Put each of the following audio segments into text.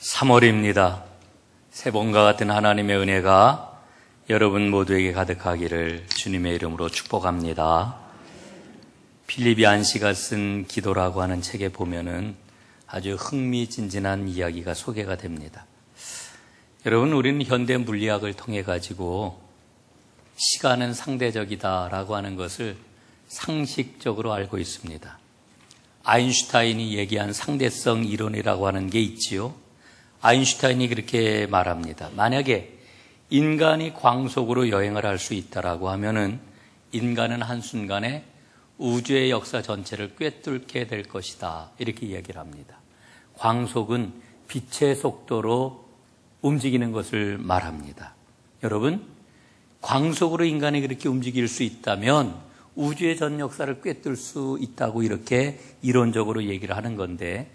3월입니다. 새봄과 같은 하나님의 은혜가 여러분 모두에게 가득하기를 주님의 이름으로 축복합니다. 필립이 안시가 쓴 기도라고 하는 책에 보면은 아주 흥미진진한 이야기가 소개가 됩니다. 여러분, 우리는 현대 물리학을 통해 가지고 시간은 상대적이다라고 하는 것을 상식적으로 알고 있습니다. 아인슈타인이 얘기한 상대성 이론이라고 하는 게 있지요. 아인슈타인이 그렇게 말합니다. 만약에 인간이 광속으로 여행을 할 수 있다라고 하면은 인간은 한순간에 우주의 역사 전체를 꿰뚫게 될 것이다. 이렇게 이야기를 합니다. 광속은 빛의 속도로 움직이는 것을 말합니다. 여러분, 광속으로 인간이 그렇게 움직일 수 있다면 우주의 전 역사를 꿰뚫을 수 있다고 이렇게 이론적으로 얘기를 하는 건데,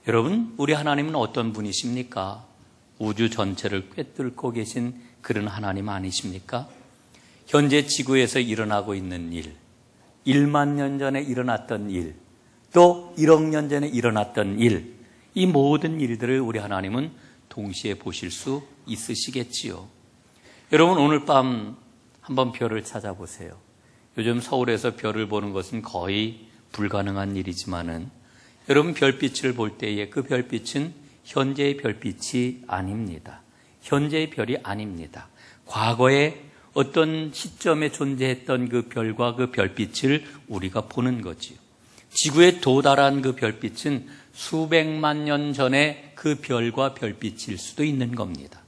여러분, 우리 하나님은 어떤 분이십니까? 우주 전체를 꿰뚫고 계신 그런 하나님 아니십니까? 현재 지구에서 일어나고 있는 일, 1만 년 전에 일어났던 일, 또 1억 년 전에 일어났던 일, 이 모든 일들을 우리 하나님은 동시에 보실 수 있으시겠지요. 여러분, 오늘 밤 한번 별을 찾아보세요. 요즘 서울에서 별을 보는 것은 거의 불가능한 일이지만은 여러분, 별빛을 볼 때에 그 별빛은 현재의 별빛이 아닙니다. 현재의 별이 아닙니다. 과거에 어떤 시점에 존재했던 그 별과 그 별빛을 우리가 보는 거지요. 지구에 도달한 그 별빛은 수백만 년 전에 그 별과 별빛일 수도 있는 겁니다.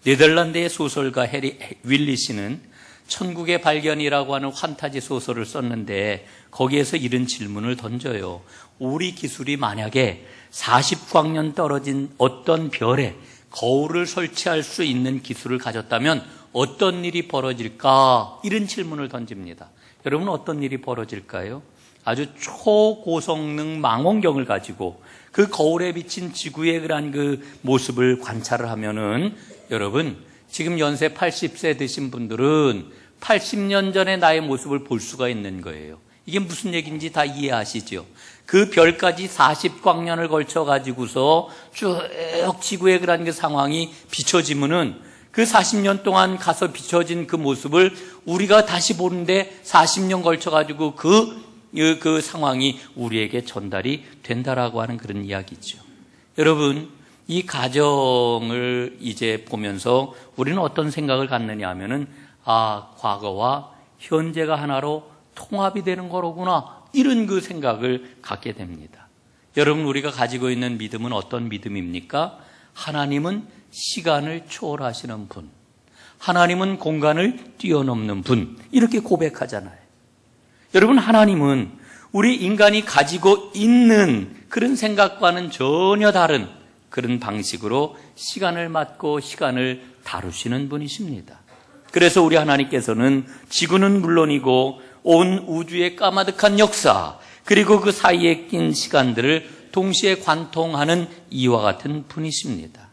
네덜란드의 소설가 해리 윌리시는 천국의 발견이라고 하는 환타지 소설을 썼는데 거기에서 이런 질문을 던져요. 우리 기술이 만약에 40광년 떨어진 어떤 별에 거울을 설치할 수 있는 기술을 가졌다면 어떤 일이 벌어질까? 이런 질문을 던집니다. 여러분, 어떤 일이 벌어질까요? 아주 초고성능 망원경을 가지고 그 거울에 비친 지구의 그런 그 모습을 관찰을 하면은 여러분, 지금 연세 80세 되신 분들은 80년 전의 나의 모습을 볼 수가 있는 거예요. 이게 무슨 얘기인지 다 이해하시죠? 그 별까지 40광년을 걸쳐 가지고서 쭉 지구의 그런 그 상황이 비춰지면은 그 40년 동안 가서 비춰진 그 모습을 우리가 다시 보는데 40년 걸쳐 가지고 그 상황이 우리에게 전달이 된다라고 하는 그런 이야기죠. 여러분, 이 가정을 이제 보면서 우리는 어떤 생각을 갖느냐 하면은 과거와 현재가 하나로 통합이 되는 거로구나, 이런 그 생각을 갖게 됩니다. 여러분, 우리가 가지고 있는 믿음은 어떤 믿음입니까? 하나님은 시간을 초월하시는 분, 하나님은 공간을 뛰어넘는 분, 이렇게 고백하잖아요. 여러분, 하나님은 우리 인간이 가지고 있는 그런 생각과는 전혀 다른 그런 방식으로 시간을 맞고 시간을 다루시는 분이십니다. 그래서 우리 하나님께서는 지구는 물론이고 온 우주의 까마득한 역사, 그리고 그 사이에 낀 시간들을 동시에 관통하는 이와 같은 분이십니다.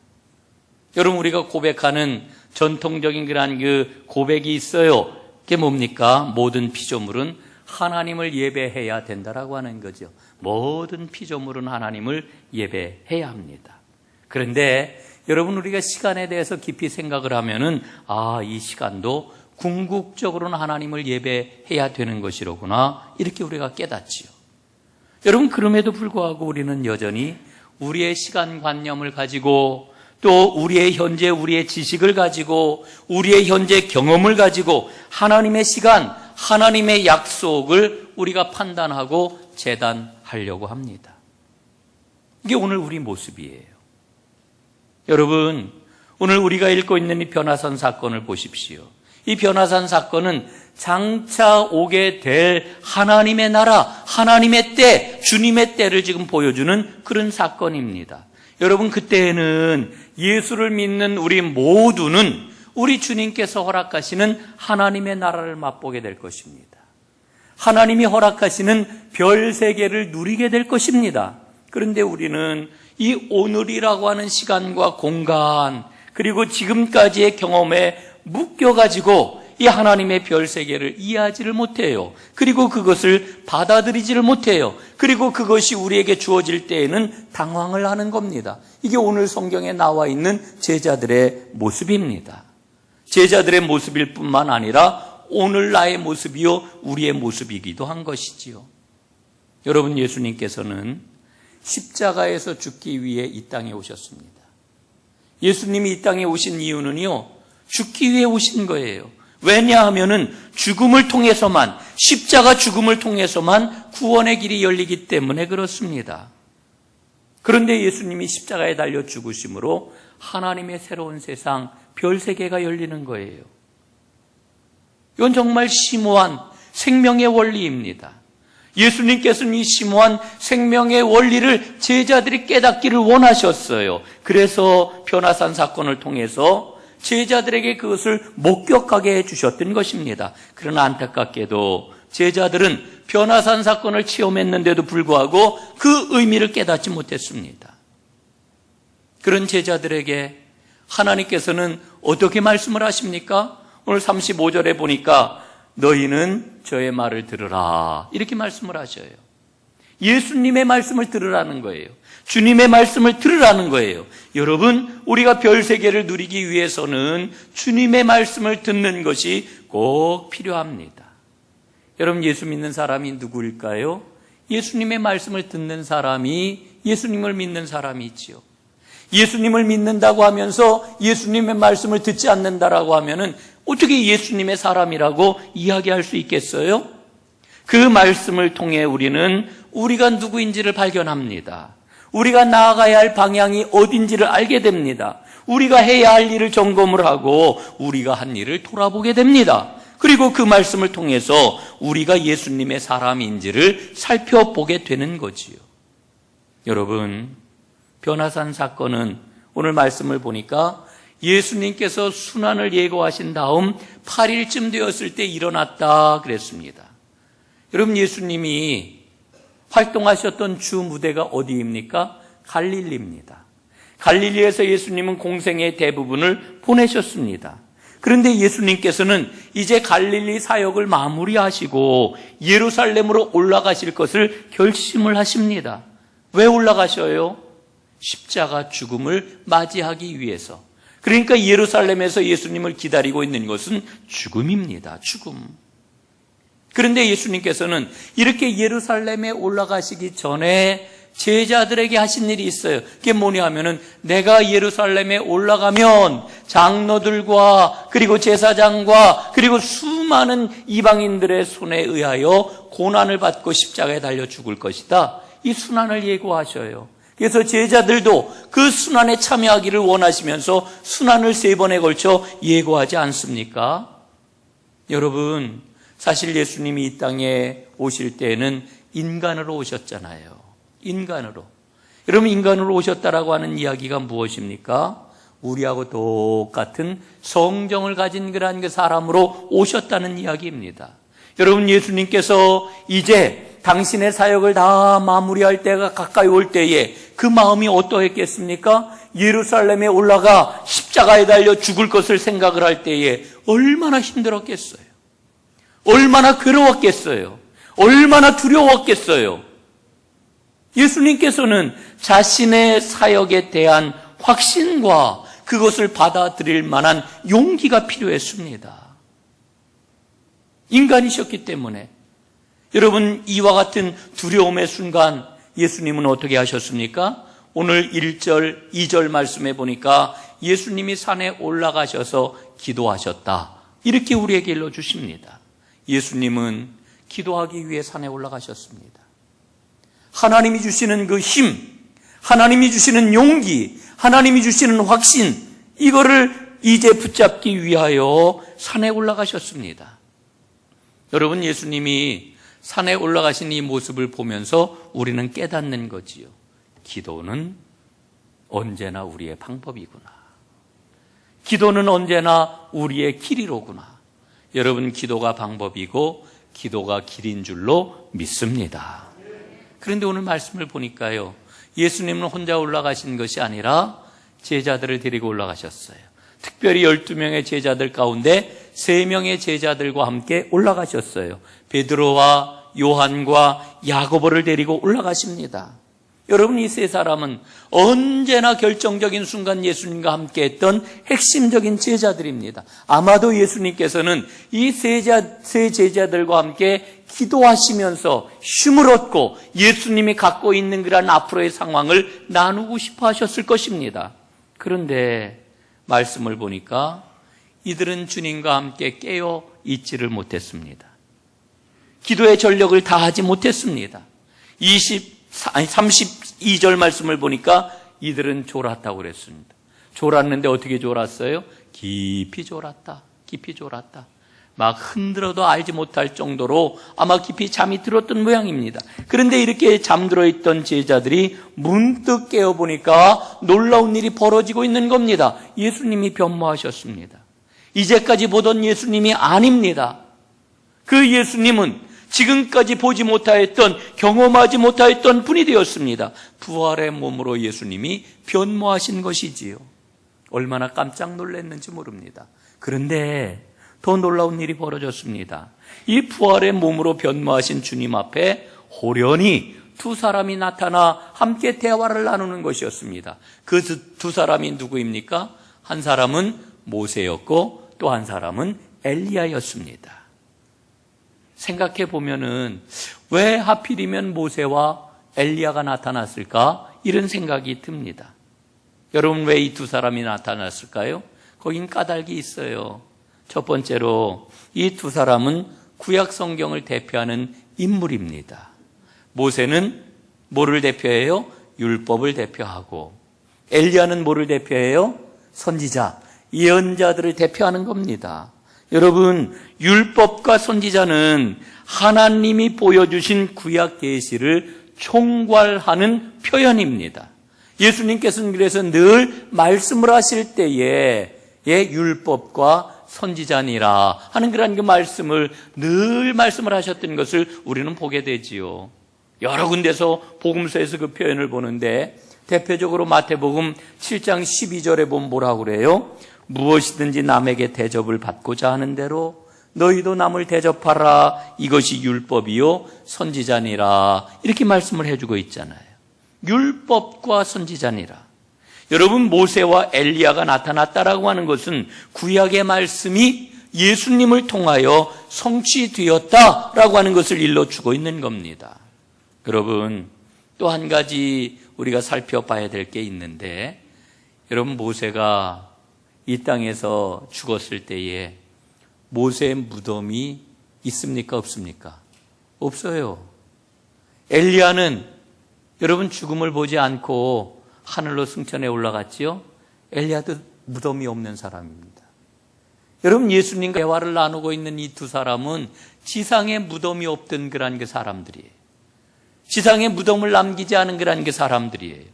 여러분, 우리가 고백하는 전통적인 그런 그 고백이 있어요. 그게 뭡니까? 모든 피조물은 하나님을 예배해야 된다라고 하는 거죠. 모든 피조물은 하나님을 예배해야 합니다. 그런데 여러분, 우리가 시간에 대해서 깊이 생각을 하면은 이 시간도 궁극적으로는 하나님을 예배해야 되는 것이로구나, 이렇게 우리가 깨닫지요. 여러분, 그럼에도 불구하고 우리는 여전히 우리의 시간관념을 가지고 또 우리의 현재, 우리의 지식을 가지고 우리의 현재 경험을 가지고 하나님의 시간, 하나님의 약속을 우리가 판단하고 재단하려고 합니다. 이게 오늘 우리 모습이에요. 여러분, 오늘 우리가 읽고 있는 이 변화산 사건을 보십시오. 이 변화산 사건은 장차 오게 될 하나님의 나라, 하나님의 때, 주님의 때를 지금 보여주는 그런 사건입니다. 여러분, 그때에는 예수를 믿는 우리 모두는 우리 주님께서 허락하시는 하나님의 나라를 맛보게 될 것입니다. 하나님이 허락하시는 별 세계를 누리게 될 것입니다. 그런데 우리는 이 오늘이라고 하는 시간과 공간, 그리고 지금까지의 경험에 묶여가지고 이 하나님의 별 세계를 이해하지를 못해요. 그리고 그것을 받아들이지를 못해요. 그리고 그것이 우리에게 주어질 때에는 당황을 하는 겁니다. 이게 오늘 성경에 나와 있는 제자들의 모습입니다. 제자들의 모습일 뿐만 아니라 오늘 나의 모습이요 우리의 모습이기도 한 것이지요. 여러분, 예수님께서는 십자가에서 죽기 위해 이 땅에 오셨습니다. 예수님이 이 땅에 오신 이유는요, 죽기 위해 오신 거예요. 왜냐하면은 죽음을 통해서만, 십자가 죽음을 통해서만 구원의 길이 열리기 때문에 그렇습니다. 그런데 예수님이 십자가에 달려 죽으심으로 하나님의 새로운 세상, 별 세계가 열리는 거예요. 이건 정말 심오한 생명의 원리입니다. 예수님께서는 이 심오한 생명의 원리를 제자들이 깨닫기를 원하셨어요. 그래서 변화산 사건을 통해서 제자들에게 그것을 목격하게 해주셨던 것입니다. 그러나 안타깝게도 제자들은 변화산 사건을 체험했는데도 불구하고 그 의미를 깨닫지 못했습니다. 그런 제자들에게 하나님께서는 어떻게 말씀을 하십니까? 오늘 35절에 보니까 너희는 저의 말을 들으라, 이렇게 말씀을 하셔요. 예수님의 말씀을 들으라는 거예요. 주님의 말씀을 들으라는 거예요. 여러분, 우리가 별 세계를 누리기 위해서는 주님의 말씀을 듣는 것이 꼭 필요합니다. 여러분, 예수 믿는 사람이 누구일까요? 예수님의 말씀을 듣는 사람이 예수님을 믿는 사람이 있지요. 예수님을 믿는다고 하면서 예수님의 말씀을 듣지 않는다라고 하면은 어떻게 예수님의 사람이라고 이야기할 수 있겠어요? 그 말씀을 통해 우리는 우리가 누구인지를 발견합니다. 우리가 나아가야 할 방향이 어딘지를 알게 됩니다. 우리가 해야 할 일을 점검을 하고 우리가 한 일을 돌아보게 됩니다. 그리고 그 말씀을 통해서 우리가 예수님의 사람인지를 살펴보게 되는 거지요. 여러분, 변화산 사건은 오늘 말씀을 보니까 예수님께서 순환을 예고하신 다음 8일쯤 되었을 때 일어났다 그랬습니다. 여러분, 예수님이 활동하셨던 주 무대가 어디입니까? 갈릴리입니다. 갈릴리에서 예수님은 공생의 대부분을 보내셨습니다. 그런데 예수님께서는 이제 갈릴리 사역을 마무리하시고 예루살렘으로 올라가실 것을 결심을 하십니다. 왜 올라가셔요? 십자가 죽음을 맞이하기 위해서. 그러니까 예루살렘에서 예수님을 기다리고 있는 것은 죽음입니다. 죽음. 그런데 예수님께서는 이렇게 예루살렘에 올라가시기 전에 제자들에게 하신 일이 있어요. 그게 뭐냐 하면은 내가 예루살렘에 올라가면 장로들과 그리고 제사장과 그리고 수많은 이방인들의 손에 의하여 고난을 받고 십자가에 달려 죽을 것이다. 이 순환을 예고하셔요. 그래서 제자들도 그 순환에 참여하기를 원하시면서 순환을 3번에 걸쳐 예고하지 않습니까? 여러분, 사실 예수님이 이 땅에 오실 때에는 인간으로 오셨잖아요. 인간으로. 여러분, 인간으로 오셨다라고 하는 이야기가 무엇입니까? 우리하고 똑같은 성정을 가진 그러한 그 사람으로 오셨다는 이야기입니다. 여러분, 예수님께서 이제 당신의 사역을 다 마무리할 때가 가까이 올 때에 그 마음이 어떠했겠습니까? 예루살렘에 올라가 십자가에 달려 죽을 것을 생각을 할 때에 얼마나 힘들었겠어요? 얼마나 괴로웠겠어요? 얼마나 두려웠겠어요? 예수님께서는 자신의 사역에 대한 확신과 그것을 받아들일 만한 용기가 필요했습니다. 인간이셨기 때문에. 여러분, 이와 같은 두려움의 순간 예수님은 어떻게 하셨습니까? 오늘 1절, 2절 말씀에 보니까 예수님이 산에 올라가셔서 기도하셨다. 이렇게 우리에게 일러주십니다. 예수님은 기도하기 위해 산에 올라가셨습니다. 하나님이 주시는 그 힘, 하나님이 주시는 용기, 하나님이 주시는 확신, 이거를 이제 붙잡기 위하여 산에 올라가셨습니다. 여러분, 예수님이 산에 올라가신 이 모습을 보면서 우리는 깨닫는 거지요. 기도는 언제나 우리의 방법이구나. 기도는 언제나 우리의 길이로구나. 여러분, 기도가 방법이고 기도가 길인 줄로 믿습니다. 그런데 오늘 말씀을 보니까요, 예수님은 혼자 올라가신 것이 아니라 제자들을 데리고 올라가셨어요. 특별히 12명의 제자들 가운데 3명의 제자들과 함께 올라가셨어요. 베드로와 요한과 야고보를 데리고 올라가십니다. 여러분, 이 세 사람은 언제나 결정적인 순간 예수님과 함께 했던 핵심적인 제자들입니다. 아마도 예수님께서는 이 세 제자들과 함께 기도하시면서 힘을 얻고 예수님이 갖고 있는 그런 앞으로의 상황을 나누고 싶어 하셨을 것입니다. 그런데 말씀을 보니까 이들은 주님과 함께 깨어 있지를 못했습니다. 기도의 전력을 다하지 못했습니다. 32절 말씀을 보니까 이들은 졸았다고 그랬습니다. 졸았는데 어떻게 졸았어요? 깊이 졸았다. 깊이 졸았다. 막 흔들어도 알지 못할 정도로 아마 깊이 잠이 들었던 모양입니다. 그런데 이렇게 잠들어 있던 제자들이 문득 깨어보니까 놀라운 일이 벌어지고 있는 겁니다. 예수님이 변모하셨습니다. 이제까지 보던 예수님이 아닙니다. 그 예수님은 지금까지 보지 못하였던, 경험하지 못하였던 분이 되었습니다. 부활의 몸으로 예수님이 변모하신 것이지요. 얼마나 깜짝 놀랐는지 모릅니다. 그런데 더 놀라운 일이 벌어졌습니다. 이 부활의 몸으로 변모하신 주님 앞에 호련히 두 사람이 나타나 함께 대화를 나누는 것이었습니다. 그 두 사람이 누구입니까? 한 사람은 모세였고 또 한 사람은 엘리야였습니다. 생각해 보면은 왜 하필이면 모세와 엘리야가 나타났을까? 이런 생각이 듭니다. 여러분, 왜 이 두 사람이 나타났을까요? 거긴 까닭이 있어요. 첫 번째로 이 두 사람은 구약 성경을 대표하는 인물입니다. 모세는 뭐를 대표해요? 율법을 대표하고, 엘리야는 뭐를 대표해요? 선지자, 예언자들을 대표하는 겁니다. 여러분, 율법과 선지자는 하나님이 보여주신 구약 계시를 총괄하는 표현입니다. 예수님께서는 그래서 늘 말씀을 하실 때에 율법과 선지자니라 하는 그런 그 말씀을 늘 말씀을 하셨던 것을 우리는 보게 되지요. 여러 군데서 복음서에서 그 표현을 보는데 대표적으로 마태복음 7장 12절에 보면 뭐라고 그래요? 무엇이든지 남에게 대접을 받고자 하는 대로 너희도 남을 대접하라. 이것이 율법이요 선지자니라. 이렇게 말씀을 해주고 있잖아요. 율법과 선지자니라. 여러분, 모세와 엘리야가 나타났다라고 하는 것은 구약의 말씀이 예수님을 통하여 성취되었다라고 하는 것을 일러주고 있는 겁니다. 여러분, 또 한 가지 우리가 살펴봐야 될 게 있는데, 여러분, 모세가 이 땅에서 죽었을 때에 모세의 무덤이 있습니까? 없습니까? 없어요. 엘리야는 여러분 죽음을 보지 않고 하늘로 승천해 올라갔지요? 엘리야도 무덤이 없는 사람입니다. 여러분, 예수님과 대화를 나누고 있는 이 두 사람은 지상에 무덤이 없던 그런 그 사람들이에요. 지상에 무덤을 남기지 않은 그런 그 사람들이에요.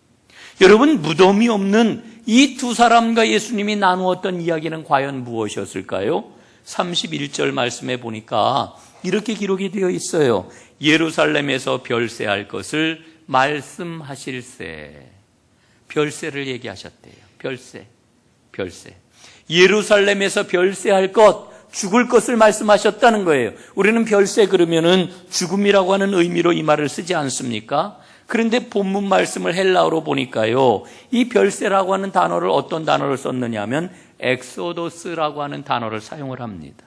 여러분, 무덤이 없는 이 두 사람과 예수님이 나누었던 이야기는 과연 무엇이었을까요? 31절 말씀에 보니까 이렇게 기록이 되어 있어요. 예루살렘에서 별세할 것을 말씀하실세. 별세를 얘기하셨대요. 별세. 예루살렘에서 별세할 것, 죽을 것을 말씀하셨다는 거예요. 우리는 별세 그러면은 죽음이라고 하는 의미로 이 말을 쓰지 않습니까? 그런데 본문 말씀을 헬라어로 보니까요, 이 별세라고 하는 단어를 어떤 단어를 썼느냐 하면 엑소도스라고 하는 단어를 사용을 합니다.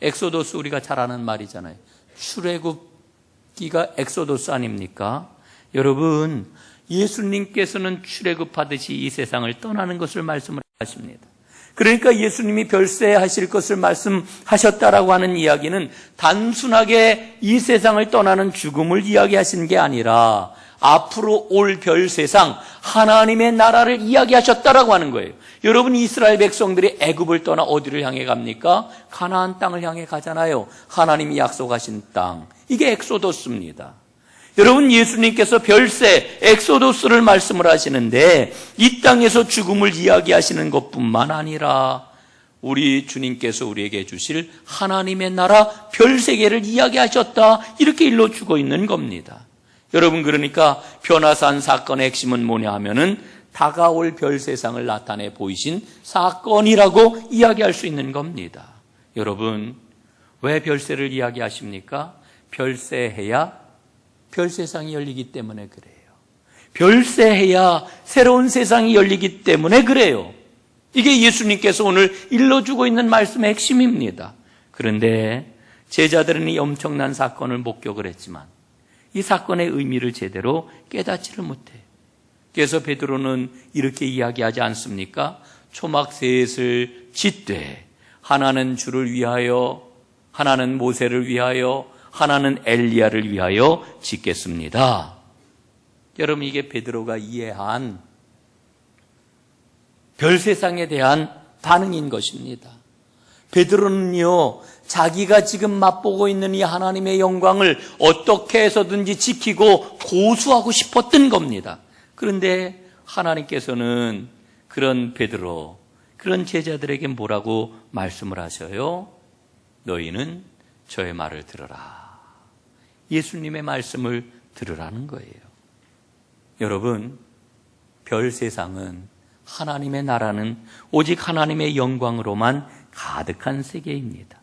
엑소도스 우리가 잘 아는 말이잖아요. 출애굽기가 엑소도스 아닙니까? 여러분, 예수님께서는 출애굽하듯이 이 세상을 떠나는 것을 말씀을 하십니다. 그러니까 예수님이 별세하실 것을 말씀하셨다라고 하는 이야기는 단순하게 이 세상을 떠나는 죽음을 이야기하신 게 아니라 앞으로 올 별세상 하나님의 나라를 이야기하셨다라고 하는 거예요. 여러분, 이스라엘 백성들이 애굽을 떠나 어디를 향해 갑니까? 가나안 땅을 향해 가잖아요. 하나님이 약속하신 땅. 이게 엑소도스입니다. 여러분, 예수님께서 별세, 엑소도스를 말씀을 하시는데 이 땅에서 죽음을 이야기하시는 것뿐만 아니라 우리 주님께서 우리에게 주실 하나님의 나라 별세계를 이야기하셨다, 이렇게 일러주고 있는 겁니다. 여러분, 그러니까 변화산 사건의 핵심은 뭐냐 하면은 다가올 별세상을 나타내 보이신 사건이라고 이야기할 수 있는 겁니다. 여러분, 왜 별세를 이야기하십니까? 별세해야 별세상이 열리기 때문에 그래요. 별세해야 새로운 세상이 열리기 때문에 그래요. 이게 예수님께서 오늘 일러주고 있는 말씀의 핵심입니다. 그런데 제자들은 이 엄청난 사건을 목격을 했지만 이 사건의 의미를 제대로 깨닫지를 못해요. 그래서 베드로는 이렇게 이야기하지 않습니까? 초막셋을 짓되 하나는 주를 위하여, 하나는 모세를 위하여, 하나는 엘리야를 위하여 짓겠습니다. 여러분, 이게 베드로가 이해한 별세상에 대한 반응인 것입니다. 베드로는요, 자기가 지금 맛보고 있는 이 하나님의 영광을 어떻게 해서든지 지키고 고수하고 싶었던 겁니다. 그런데 하나님께서는 그런 베드로, 그런 제자들에게 뭐라고 말씀을 하셔요? 너희는 저의 말을 들어라. 예수님의 말씀을 들으라는 거예요. 여러분, 별 세상은, 하나님의 나라는 오직 하나님의 영광으로만 가득한 세계입니다.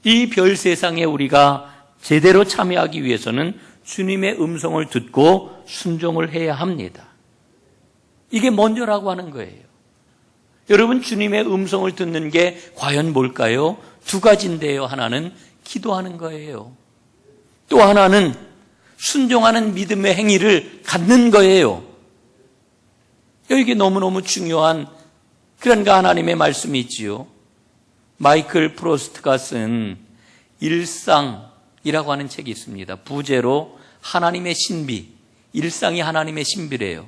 이 별 세상에 우리가 제대로 참여하기 위해서는 주님의 음성을 듣고 순종을 해야 합니다. 이게 먼저라고 하는 거예요. 여러분, 주님의 음성을 듣는 게 과연 뭘까요? 두 가지인데요. 하나는 기도하는 거예요. 또 하나는 순종하는 믿음의 행위를 갖는 거예요. 이게 너무너무 중요한 그런 하나님의 말씀이 있지요. 마이클 프로스트가 쓴 일상이라고 하는 책이 있습니다. 부제로 하나님의 신비, 일상이 하나님의 신비래요.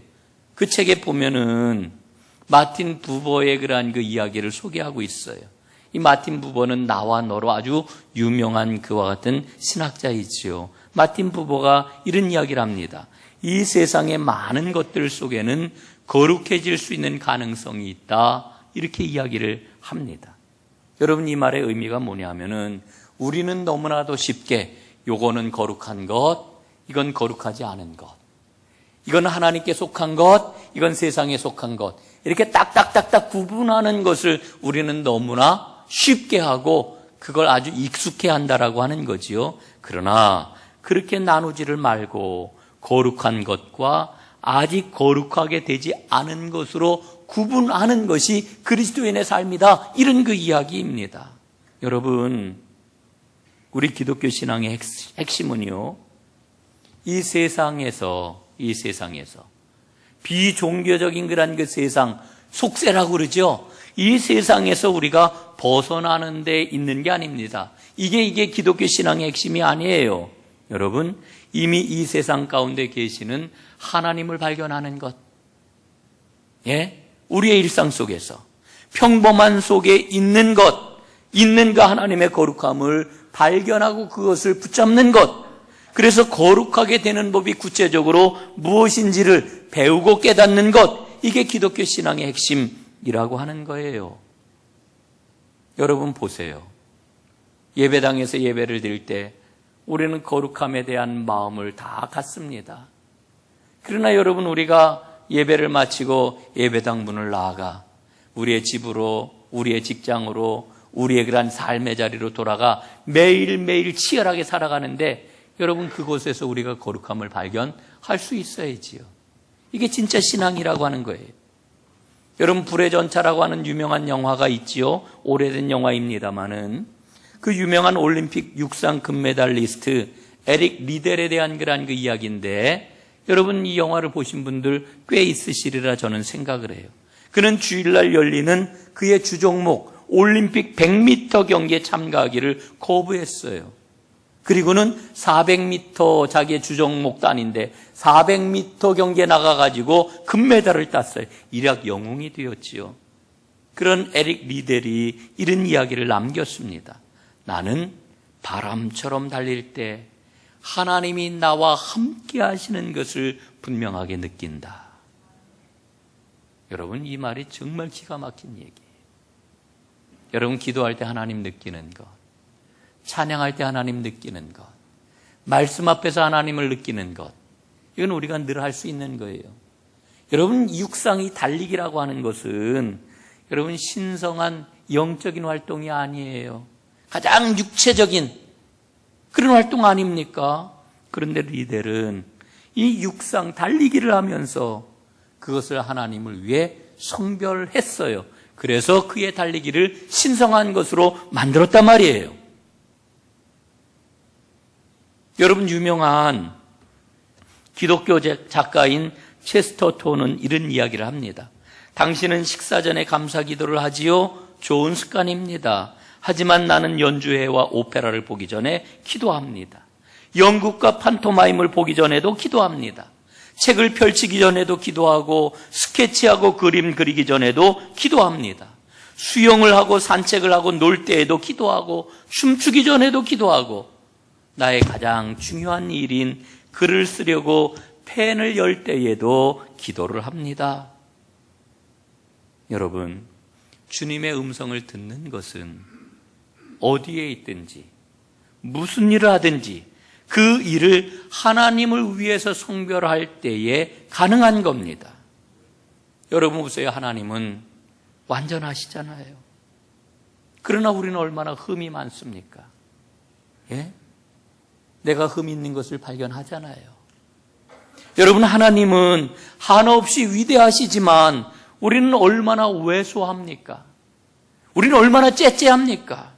그 책에 보면은 마틴 부버의 그러한 그 이야기를 소개하고 있어요. 이 마틴 부버는 나와 너로 아주 유명한 그와 같은 신학자이지요. 마틴 부버가 이런 이야기를 합니다. 이 세상의 많은 것들 속에는 거룩해질 수 있는 가능성이 있다. 이렇게 이야기를 합니다. 여러분, 이 말의 의미가 뭐냐면은 우리는 너무나도 쉽게 요거는 거룩한 것, 이건 거룩하지 않은 것, 이건 하나님께 속한 것, 이건 세상에 속한 것, 이렇게 딱딱딱딱 구분하는 것을 우리는 너무나 쉽게 하고 그걸 아주 익숙해 한다라고 하는 거지요. 그러나 그렇게 나누지를 말고 거룩한 것과 아직 거룩하게 되지 않은 것으로 구분하는 것이 그리스도인의 삶이다. 이런 그 이야기입니다. 여러분, 우리 기독교 신앙의 핵심은요, 이 세상에서 비종교적인 그런 그 세상, 속세라고 그러죠. 이 세상에서 우리가 벗어나는 데 있는 게 아닙니다. 이게 기독교 신앙의 핵심이 아니에요. 여러분, 이미 이 세상 가운데 계시는 하나님을 발견하는 것. 예? 우리의 일상 속에서 평범한 속에 있는 것, 있는 그 하나님의 거룩함을 발견하고 그것을 붙잡는 것. 그래서 거룩하게 되는 법이 구체적으로 무엇인지를 배우고 깨닫는 것. 이게 기독교 신앙의 핵심이라고 하는 거예요. 여러분 보세요. 예배당에서 예배를 드릴 때 우리는 거룩함에 대한 마음을 다 갖습니다. 그러나 여러분, 우리가 예배를 마치고 예배당 문을 나아가 우리의 집으로, 우리의 직장으로, 우리의 그런 삶의 자리로 돌아가 매일매일 치열하게 살아가는데 여러분, 그곳에서 우리가 거룩함을 발견할 수 있어야지요. 이게 진짜 신앙이라고 하는 거예요. 여러분, 불의 전차라고 하는 유명한 영화가 있지요. 오래된 영화입니다마는 그 유명한 올림픽 육상 금메달리스트 에릭 리델에 대한 그런 그 이야기인데, 여러분, 이 영화를 보신 분들 꽤 있으시리라 저는 생각을 해요. 그는 주일날 열리는 그의 주종목 올림픽 100m 경기에 참가하기를 거부했어요. 그리고는 400m 자기의 주종목도 아닌데 400m 경기에 나가가지고 금메달을 땄어요. 일약 영웅이 되었지요. 그런 에릭 리델이 이런 이야기를 남겼습니다. 나는 바람처럼 달릴 때 하나님이 나와 함께 하시는 것을 분명하게 느낀다. 여러분, 이 말이 정말 기가 막힌 얘기예요. 여러분, 기도할 때 하나님 느끼는 것, 찬양할 때 하나님 느끼는 것, 말씀 앞에서 하나님을 느끼는 것, 이건 우리가 늘 할 수 있는 거예요. 여러분, 육상이 달리기라고 하는 것은 여러분 신성한 영적인 활동이 아니에요. 가장 육체적인 그런 활동 아닙니까? 그런데 리델은 이 육상 달리기를 하면서 그것을 하나님을 위해 성별했어요. 그래서 그의 달리기를 신성한 것으로 만들었단 말이에요. 여러분, 유명한 기독교 작가인 체스터톤은 이런 이야기를 합니다. 당신은 식사 전에 감사 기도를 하지요? 좋은 습관입니다. 하지만 나는 연주회와 오페라를 보기 전에 기도합니다. 연극과 판토마임을 보기 전에도 기도합니다. 책을 펼치기 전에도 기도하고 스케치하고 그림 그리기 전에도 기도합니다. 수영을 하고 산책을 하고 놀 때에도 기도하고 춤추기 전에도 기도하고 나의 가장 중요한 일인 글을 쓰려고 펜을 열 때에도 기도를 합니다. 여러분, 주님의 음성을 듣는 것은 어디에 있든지 무슨 일을 하든지 그 일을 하나님을 위해서 성별할 때에 가능한 겁니다. 여러분 보세요. 하나님은 완전하시잖아요. 그러나 우리는 얼마나 흠이 많습니까? 예? 내가 흠 있는 것을 발견하잖아요. 여러분, 하나님은 한없이 위대하시지만 우리는 얼마나 왜소합니까? 우리는 얼마나 째째합니까?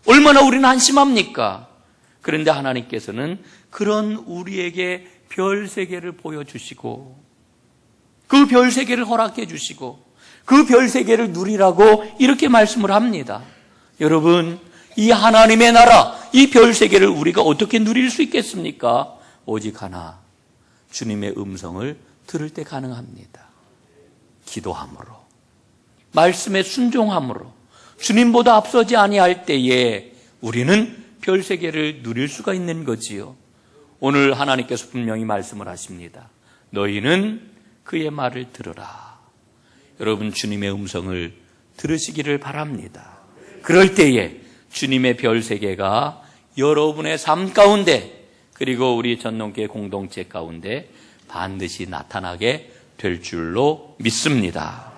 얼마나 우리는 한심합니까? 그런데 하나님께서는 그런 우리에게 별 세계를 보여주시고 그 별 세계를 허락해 주시고 그 별 세계를 누리라고 이렇게 말씀을 합니다. 여러분, 이 하나님의 나라, 이 별 세계를 우리가 어떻게 누릴 수 있겠습니까? 오직 하나, 주님의 음성을 들을 때 가능합니다. 기도함으로, 말씀에 순종함으로, 주님보다 앞서지 아니할 때에 우리는 별 세계를 누릴 수가 있는 거지요. 오늘 하나님께서 분명히 말씀을 하십니다. 너희는 그의 말을 들으라. 여러분, 주님의 음성을 들으시기를 바랍니다. 그럴 때에 주님의 별 세계가 여러분의 삶 가운데 그리고 우리 전농교회 공동체 가운데 반드시 나타나게 될 줄로 믿습니다.